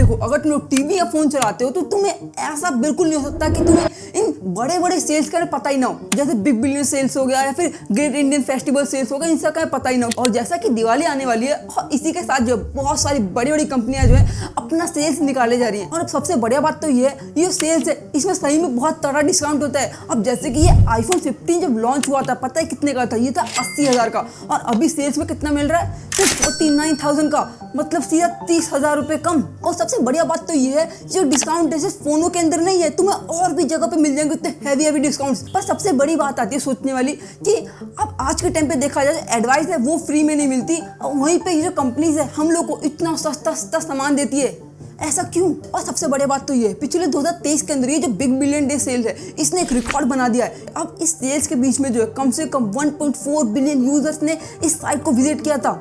देखो, अगर तुम लोग टीवी या फोन चलाते हो तो तुम्हें ऐसा बिल्कुल नहीं हो सकता कि तुम्हें इन बड़े बड़े सेल्स का पता ही ना हो। जैसे बिग बिलियन सेल्स हो गया या फिर ग्रेट इंडियन फेस्टिवल सेल्स हो गया, इन सब का पता ही ना हो। और जैसा कि दिवाली आने वाली है और इसी के साथ जो बहुत सारी बड़ी बड़ी कंपनियां जो है अपना सेल्स निकाले जा रही है। और अब सबसे बढ़िया बात तो ये है, ये सेल्स है इसमें सही में बहुत तगड़ा डिस्काउंट होता है। अब जैसे कि ये आईफोन 15 जब लॉन्च हुआ था, पता है कितने का था? ये था 80,000 का, और अभी सेल्स में कितना मिल रहा है? सिर्फ 49,000 का, मतलब सीधा 30,000 रुपए कम। और सबसे बढ़िया बात तो ये है, जो डिस्काउंट है सिर्फ फोनों के अंदर नहीं है, तुम्हें और भी जगह पे मिल जाएंगे इतने हैवी डिस्काउंट्स। पर सबसे बड़ी बात आती है सोचने वाली कि अब आज के टाइम पे देखा जाए, एडवाइस है वो फ्री में नहीं मिलती, और वहीं पे ये जो कंपनीज है हम लोग को इतना सस्ता सामान देती है, ऐसा क्यों? और सबसे बड़ी बात तो ये है, पिछले 2023 के अंदर ये जो बिग बिलियन डे सेल है इसने एक रिकॉर्ड बना दिया है। अब इस सेल्स के बीच में जो है कम से कम 1.4 बिलियन यूजर्स ने इस साइट को विजिट किया था।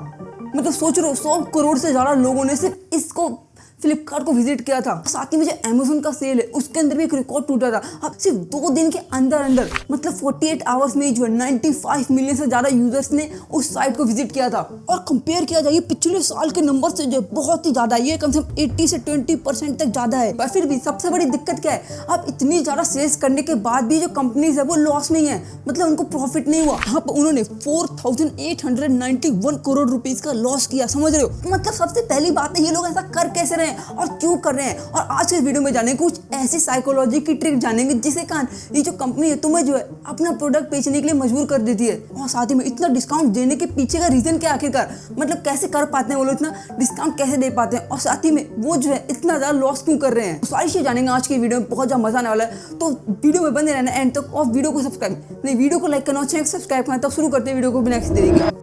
मतलब सोच रहे हो, 100 करोड़ से ज्यादा लोगों ने सिर्फ इसको फ्लिपकार्ट को विजिट किया था। साथ ही में जो अमेज़न का सेल है उसके अंदर भी एक रिकॉर्ड टूटा था। अब सिर्फ 2 दिन के अंदर मतलब 48 आवर्स में जो 95 मिलियन से ज्यादा यूजर्स ने उस साइट को विजिट किया था। और कंपेयर किया जाए पिछले साल के नंबर से जो बहुत ही ज्यादा, ये कम से कम 80 से 20% तक ज्यादा है। पर फिर भी सबसे बड़ी दिक्कत क्या है, अब इतनी ज्यादा सेल्स करने के बाद भी जो कंपनीज है वो लॉस में ही है, मतलब उनको प्रॉफिट नहीं हुआ। यहाँ पर उन्होंने 4,891 करोड़ रुपीज का लॉस किया, समझ रहे हो? मतलब सबसे पहली बात है, ये लोग ऐसा कर कैसे रहे और क्यों कर रहे हैं। और आज के वीडियो में जानेंगे कुछ ऐसी साइकोलॉजी की ट्रिक जानेंगे जिसके कारण ये जो कंपनी है तुम्हें जो है अपना प्रोडक्ट बेचने के लिए मजबूर कर देती है। और साथ ही में इतना डिस्काउंट देने के पीछे का रीजन क्या आखिरकार, मतलब कैसे कर पाते हैं वो लोग, इतना डिस्काउंट कैसे दे पाते हैं, और साथ ही में वो जो है इतना ज्यादा लॉस क्यों कर रहे हैं। तो सारी चीज जानेंगे आज की वीडियो में, बहुत ज्यादा मजा आने वाला है। तो वीडियो में बने रहना एंड तक, और वीडियो को सब्सक्राइब नहीं, वीडियो को लाइक करना और चैनल सब्सक्राइब करना। तब शुरू करते हैं वीडियो को बिना किसी देरी के।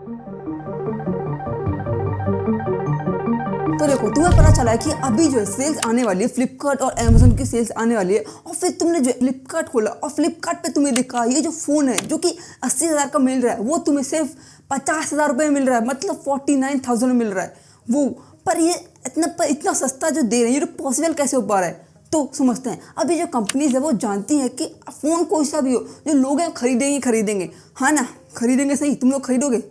तो देखो, तुम्हें पता चला है कि अभी जो है सेल्स आने वाली है, फ्लिपकार्ट और अमेज़न की सेल्स आने वाली है। और फिर तुमने जो फ्लिपकार्ट खोला और फ्लिपकार्ट पे तुम्हें दिखा ये जो फोन है जो कि 80,000 का मिल रहा है, वो तुम्हें सिर्फ 50,000 रुपये में मिल रहा है, मतलब 49,000 में मिल रहा है वो। पर ये इतना सस्ता जो दे रहे हैं, ये पॉसिबल कैसे हो पा रहा है? तो समझते हैं। अभी जो कंपनीज है वो जानती है कि फोन कोई सा भी हो, जो लोग हैं खरीदेंगे, हाँ ना, खरीदेंगे। सही, तुम लोग खरीदोगे?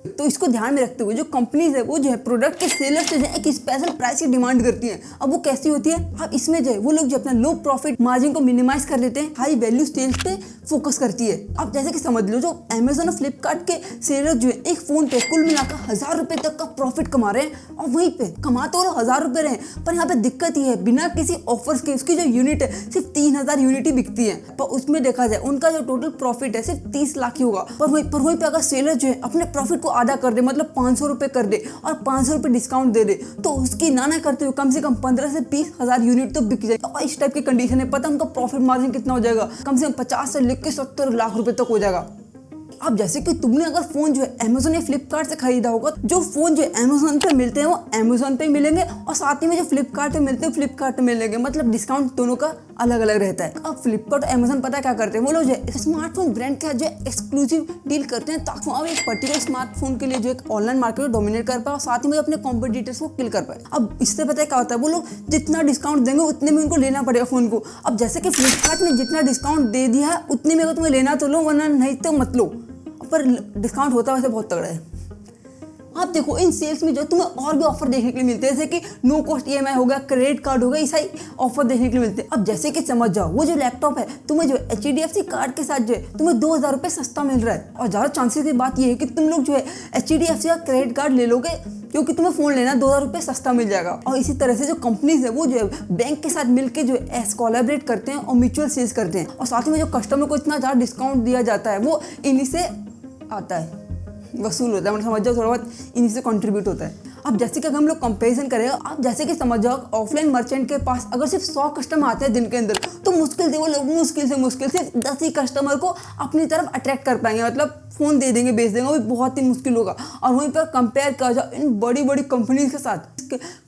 तो इसको ध्यान में रखते हुए जो कंपनीज है वो जो है प्रोडक्ट के सेलर से जो है एक स्पेशल प्राइस की डिमांड करती हैं। अब वो कैसी होती है? अब इसमें जो है वो लोग जो अपना लो प्रॉफिट मार्जिन को मिनिमाइज कर लेते हैं, हाई वैल्यू सेल्स पे फोकस करती है। अब जैसे कि समझ लो, जो अमेज़न और फ्लिपकार्ट के सेलर जो है एक फोन पे कुल मिलाकर 1,000 रुपए तक का प्रॉफिट कमा रहे हैं, और वहीं पे कमा तो 1,000 रुपए रहे हैं, पर यहाँ पे दिक्कत ये है, बिना किसी ऑफर्स के उसकी जो यूनिट है सिर्फ 3,000 यूनिट ही बिकती है। पर उसमें देखा जाए उनका जो टोटल प्रॉफिट है सिर्फ 30 लाख ही होगा। पर वहीं पे अगर सेलर जो है अपने प्रॉफिट को आधा कर दे, मतलब 500 रुपए कर दे और 500 रुपए डिस्काउंट दे दे, तो उसकी नाना करते हुए कम से कम 15 से 20,000 यूनिट तो बिक जाए। और इस टाइप की कंडीशन है, पता उनका प्रॉफिट मार्जिन कितना हो जाएगा? कम से कम 50 से लेकर 70 लाख रुपए तक हो जाएगा। अब जैसे कि तुमने अगर फोन जो है अमेज़न या फ्लिपकार्ट से खरीदा होगा, जो फोन जो है अमेज़न पे मिलते हैं वो अमेज़न पे मिलेंगे, और साथ ही में जो फ्लिपकार्ट पे मिलते हैं फ्लिपकार्ट पे मिलेंगे, मतलब डिस्काउंट दोनों का अलग अलग रहता है। अब फ्लिपकार्ट और अमेज़न पता क्या करते हैं, वो लोग जो है स्मार्टफोन ब्रांड का जो एक्सक्लूसिव डील करते हैं, ताकि वो एक पर्टिकुलर स्मार्टफोन के लिए जो एक ऑनलाइन मार्केट को डोमिनेट कर पाए और साथ ही में अपने कॉम्पिटिटर्स को किल कर पाए। अब इससे पता है क्या होता है, वो लोग जितना डिस्काउंट देंगे उतने में उनको लेना पड़ेगा फोन को। अब जैसे कि फ्लिपकार्ट ने जितना डिस्काउंट दे दिया है उतने में अगर तुम्हें लेना तो लो, वरना नहीं तो मत लो। पर डिस्काउंट होता है वैसे बहुत तगड़ा है। आप देखो, इन सेल्स में जो तुम्हें और भी ऑफर देखने के लिए मिलते हैं, जैसे कि नो कॉस्ट EMI हो गया, क्रेडिट कार्ड हो गया, ऐसा ही ऑफर देखने के लिए मिलते हैं। अब जैसे कि समझ जाओ, वो जो लैपटॉप है तुम्हें जो HDFC कार्ड के साथ जो है तुम्हें 2,000 रुपये सस्ता मिल रहा है। और ज़्यादा चांसेस की बात ये है कि तुम लोग जो है HDFC का क्रेडिट कार्ड ले लोगे, क्योंकि तुम्हें फोन लेना 2,000 रुपये सस्ता मिल जाएगा। और इसी तरह से जो कंपनीज है वो जो है बैंक के साथ मिलकर जो है कोलैबोरेट करते हैं और म्यूचुअल सेल्स करते हैं, और साथ ही में जो कस्टमर को इतना ज़्यादा डिस्काउंट दिया जाता है वो इन्हीं से आता है, वसूल होता है, मतलब समझ जाओ थोड़ा बहुत इन्हीं से कंट्रीब्यूट होता है। अब जैसे कि अगर हम लोग कंपैरिजन करें, आप जैसे कि समझ जाओ ऑफलाइन मर्चेंट के पास अगर सिर्फ 100 कस्टमर आते हैं दिन के अंदर, तो मुश्किल से वो लोग मुश्किल से 10 ही कस्टमर को अपनी तरफ अट्रैक्ट कर पाएंगे, मतलब फोन दे देंगे, बेच देंगे, वो भी बहुत ही मुश्किल होगा। और वहीं पर कंपेयर किया जाए इन बड़ी बड़ी कंपनीज के साथ,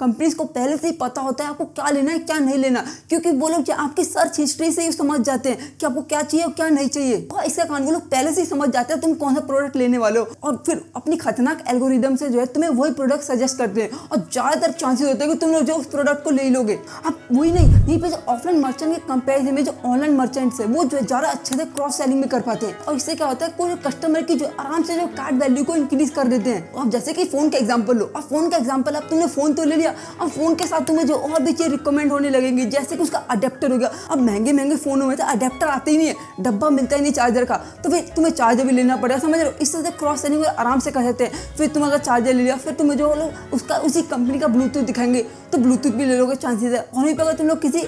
कंपनीज को पहले से ही पता होता है आपको क्या लेना है क्या नहीं लेना, क्योंकि वो लोग आपकी सर्च हिस्ट्री से ही समझ जाते हैं कि आपको क्या चाहिए और क्या नहीं चाहिए। और इसका कारण वो लोग पहले से ही समझ जाते हैं तुम कौन सा प्रोडक्ट लेने वाले हो, और फिर अपनी खतरनाक एल्गोरिदम से जो है तुम्हें वही प्रोडक्ट सजेस्ट करते हैं, और ज़्यादातर चांसेस होते हैं कि तुम लोग जो उस प्रोडक्ट को ले लोगे। अब वही नहीं, यहीं पे जो ऑफलाइन मर्चेंट के कंपेरिजन में जो ऑनलाइन मर्चेंट्स है वो जो है ज़्यादा अच्छे से क्रॉस सेलिंग में कर पाते हैं, और इससे क्या होता है कोई कस्टमर की जो आराम से जो कार्ड वैल्यू को इंक्रीज कर देते हैं। अब जैसे कि फोन का एग्जांपल लो, अब फोन का एग्जांपल, अब तुमने फोन तो ले लिया, अब फ़ोन के साथ तुम्हें जो और भी चीज़ रिकमेंड होने लगेंगी, जैसे कि उसका अडेप्टर हो गया। अब महंगे फ़ोनों में तो अडेप्टर आते ही नहीं है, डब्बा मिलता ही नहीं चार्जर का, तो फिर तुम्हें चार्जर भी लेना पड़ेगा, समझ रहे हो। इस तरह से क्रॉस सेलिंग आराम से कर सकते हैं। फिर तुम अगर चार्जर ले लिया, फिर तुम्हें जो लोग उसका उसी कंपनी का ब्लूटूथ दिखाएंगे तो ब्लूटूथ भी ले लोगे, चांसेस है। और वहीं पर अगर तुम लोग किसी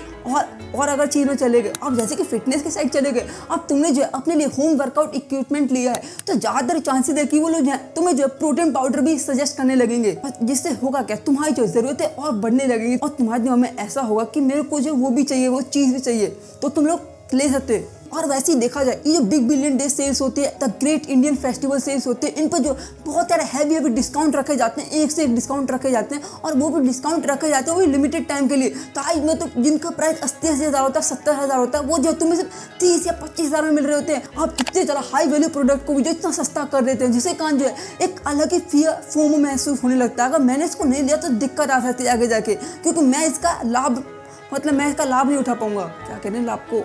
और अगर चीज़ में चले गए, अब जैसे कि फिटनेस की साइड चले गए, अब तुमने जो अपने लिए होम वर्कआउट इक्विपमेंट लिया है, तो ज़्यादातर चांसेस है कि वो लोग तुम्हें जो प्रोटीन पाउडर भी सजेस्ट करने लगेंगे, जिससे होगा क्या, तुम्हारी जो ज़रूरत है और बढ़ने लगेगी, और तुम्हारे दिमाग में ऐसा होगा कि मेरे को जो वो भी चाहिए, वो चीज़ भी चाहिए, तो तुम लोग ले सकते हो। और वैसे ही देखा जाए, ये जो बिग बिलियन डे सेल्स होती है, the great Indian festival sales होते हैं, इन पर जो बहुत सारे हैवी डिस्काउंट रखे जाते हैं, एक से एक डिस्काउंट रखे जाते हैं, और वो भी डिस्काउंट रखे जाते हैं वो लिमिटेड टाइम के लिए। तो आज में तो जिनका प्राइस 80,000 होता है, 70,000 होता है, वो जो तुम्हें सिर्फ 30 या 25,000 में मिल रहे होते हैं। आप इतने ज़्यादा हाई वैल्यू प्रोडक्ट को भी जो इतना सस्ता कर देते हैं, जिसके कारण जो है एक अलग ही फोमो महसूस होने लगता है। अगर मैंने इसको नहीं लिया तो दिक्कत आ सकती है आगे जाके, क्योंकि मैं इसका लाभ नहीं उठा पाऊंगा, क्या कहते हैं लाभ को,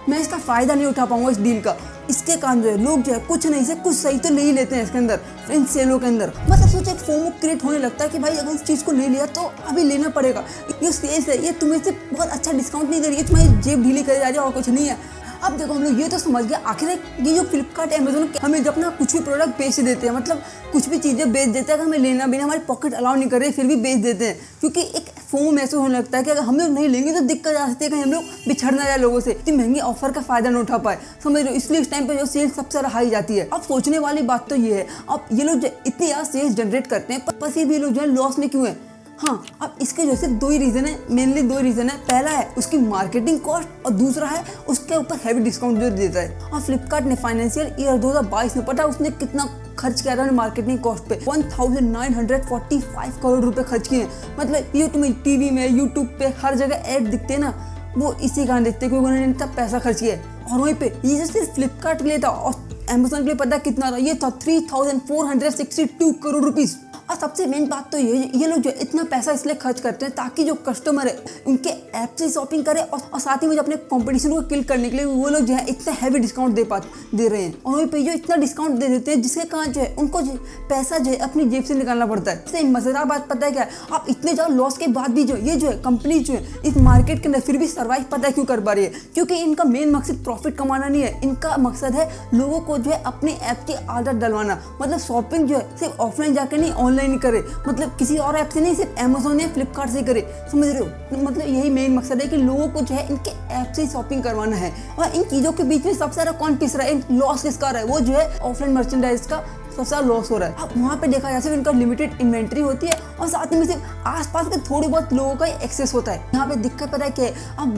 मैं इसका फ़ायदा नहीं उठा पाऊंगा इस डील का। इसके कारण जो है लोग जो है कुछ नहीं से कुछ सही तो ले ही लेते हैं इसके अंदर, इन सेलों के अंदर। मतलब सोचो, एक फोमो क्रिएट होने लगता है कि भाई अगर इस चीज़ को ले लिया तो अभी लेना पड़ेगा। ये सेल्स है, ये तुम्हें से बहुत अच्छा डिस्काउंट नहीं दे रही है, तुम्हारी जेब ढीली कर जा रही है और कुछ नहीं है। अब देखो, हम लोग ये तो समझ गए आखिर ये जो फ्लिपकार्ट अमेजोन हमें जब अपना कुछ भी प्रोडक्ट बेच देते हैं, मतलब कुछ भी चीज़ें बेच देते हैं, अगर हमें लेना भी नहीं, हमारी पॉकेट अलाउ नहीं कर रहे, फिर भी बेच देते हैं, क्योंकि एक फोमो महसूस होने लगता है कि अगर हम लोग नहीं लेंगे तो दिक्कत आ सकती है, कहीं हम लोग बिछड़ ना जाए लोगों से, इतनी महंगी ऑफर का फायदा ना उठा पाए, समझ लो। इसलिए इस टाइम पे जो सेल्स सबसे ज़्यादा हाई जाती है। अब सोचने वाली बात तो ये है, अब ये लोग इतनी ज़्यादा सेल्स जनरेट करते हैं, पर फिर भी ये लोग जो है लॉस में क्यों है। हाँ, अब इसके जो सिर्फ दो ही रीज़न है, मेनली दो रीज़न है। पहला है उसकी मार्केटिंग कॉस्ट, और दूसरा है उसके ऊपर हैवी डिस्काउंट जो देता है। और फ्लिपकार्ट ने फाइनेंशियल ईयर 2022 में, पता है उसने कितना खर्च किया था मार्केटिंग कॉस्ट पे, 1945 करोड़ रुपए खर्च किए हैं। मतलब ये तुम्हें टीवी में, यूट्यूब पे हर जगह ऐड दिखते हैं ना, वो इसी कारण दिखते हैं, क्योंकि उन्होंने इतना पैसा खर्च किया है। और वहीं पे ये सिर्फ फ्लिपकार्ट के लिए था, और अमेजोन के लिए पता कितना था, ये था 3,462 करोड़ रुपीज़। और सबसे मेन बात तो ये लोग जो इतना पैसा इसलिए खर्च करते हैं ताकि जो कस्टमर है उनके ऐप से शॉपिंग करे, और साथ ही में जो अपने कंपटीशन को किल करने के लिए वो लोग जो है इतना हैवी डिस्काउंट दे रहे हैं। और वहीं पे जो इतना डिस्काउंट दे देते हैं, जिसके कारण जो है उनको पैसा जो है अपनी जेब से निकालना पड़ता है। इससे मज़ेदार बात पता है क्या है, आप इतने ज़्यादा लॉस के बाद भी ये जो है कंपनी जो है इस मार्केट के अंदर फिर भी सर्वाइव पता है क्यों कर पा रही है, क्योंकि इनका मेन मकसद प्रॉफिट कमाना नहीं है, इनका मकसद है लोगों को जो है अपने ऐप की आदत डलवाना। मतलब शॉपिंग जो है सिर्फ ऑफलाइन जाकर नहीं, ऑनलाइन ही करे, मतलब किसी और ऐप से नहीं, सिर्फ अमेजोन या फ्लिपकार्ट से करे, समझ रहे हो। मतलब यही मेन मकसद है कि लोगों को जो है इनके ऐप से शॉपिंग करवाना है। और इन चीज़ों के बीच में सबसे ज़्यादा कौन पिस रहा है, लॉस किसका रहा है, वो जो है ऑफलाइन मर्चेंडाइज का सबसे ज़्यादा लॉस हो रहा है। अब वहाँ पे देखा जाए सिर्फ इनका लिमिटेड इन्वेंट्री होती है, और साथ में सिर्फ आसपास के थोड़े बहुत लोगों का एक्सेस होता है। यहाँ पे दिक्कत पता है क्या है, अब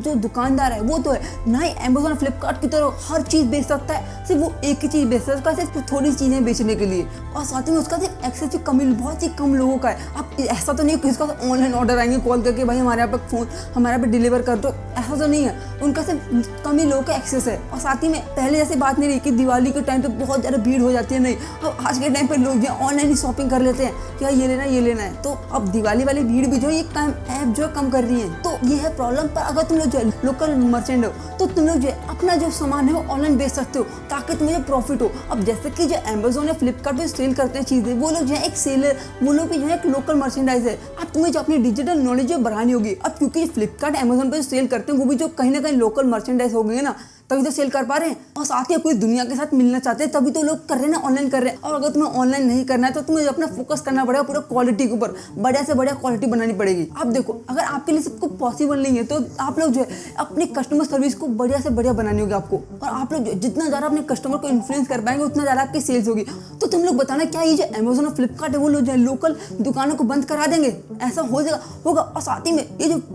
जो दुकानदार है वो तो है ना ही अमेजोन फ्लिपकार्ट की तरह हर चीज़ बेच सकता है, सिर्फ वो एक ही चीज़ बेच सकता है, सिर्फ थोड़ी चीज़ें बेचने के लिए, और साथ में उसका सिर्फ एक्सेस भी कम, बहुत ही कम लोगों का है। अब ऐसा तो नहीं किसका ऑनलाइन ऑर्डर आएंगे कॉल करके, भाई हमारे यहाँ पर फ़ोन हमारे यहाँ पर डिलीवर कर दो, ऐसा तो नहीं है, उनका सिर्फ कम ही लोगों का एक्सेस है। और साथ ही में पहले जैसी बात नहीं रही कि दिवाली के टाइम पे बहुत ज़्यादा भीड़ हो जाती है, नहीं, अब आज के टाइम पे लोग जो ऑनलाइन ही शॉपिंग कर लेते हैं, क्या ये लेना है, तो अब दिवाली वाली भीड़ भी जो है ये ऐप जो कम कर रही है, तो ये है प्रॉब्लम। पर अगर तुम लोग जो है लोकल मर्चेंट हो, तो तुम लोग जो है अपना जो सामान है वो ऑनलाइन बेच सकते हो, ताकि तुम्हें प्रॉफिट हो। अब जैसे कि जो अमेजोन या फ्लिपकार्ट पे सेल करते हैं चीज़ें, वो लोग जो है एक सेलर, वो लोग भी जो है एक लोकल मर्चेंडाइज है। अब तुम्हें जो अपनी डिजिटल नॉलेज जो बढ़ानी होगी, अब क्योंकि फ्लिपकार्ट अमेजोन पे सेल करते हैं वो भी जो कहीं ना कहीं लोकल मर्चेंडाइज हो गए ना, तभी तो सेल कर पा रहे हैं, और साथ ही पूरी दुनिया के साथ मिलना चाहते हैं, तभी तो लोग कर रहे हैं ना, ऑनलाइन कर रहे हैं। और अगर तुम्हें ऑनलाइन नहीं करना है तो तुम्हें अपना फोकस करना पड़ेगा पूरा क्वालिटी के ऊपर, बढ़िया से बढ़िया क्वालिटी बनानी पड़ेगी। अब देखो, अगर आपके लिए सबको पॉसिबल नहीं है तो आप लोग जो है अपनी कस्टमर सर्विस को बढ़िया से बढ़िया बनानी होगी आपको, और आप लोग जितना ज़्यादा अपने कस्टमर को इन्फ्लुएंस कर पाएंगे उतना ज़्यादा आपकी सेल्स होगी। तो तुम लोग बताना, क्या ये जो अमेजोन और फ्लिपकार्ट है वो लोग जो है लोकल दुकानों को बंद करा देंगे? ऐसा हो जाएगा, होगा। और साथ ही में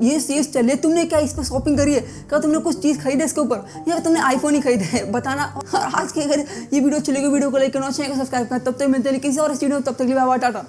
ये सेल्स चल रही है, तुमने क्या इस पर शॉपिंग करी है, क्या तुमने कुछ चीज़ खरीदा इसके ऊपर, या तुमने आईफोन ही खरीदा है, बताना। और आज की अगर ये वीडियो चलेगी, वीडियो को लाइक करना, चैनल को सब्सक्राइब करना। तब तक मिलते हैं किसी और वीडियो में, तब तक के लिए बाय बाय, टाटा।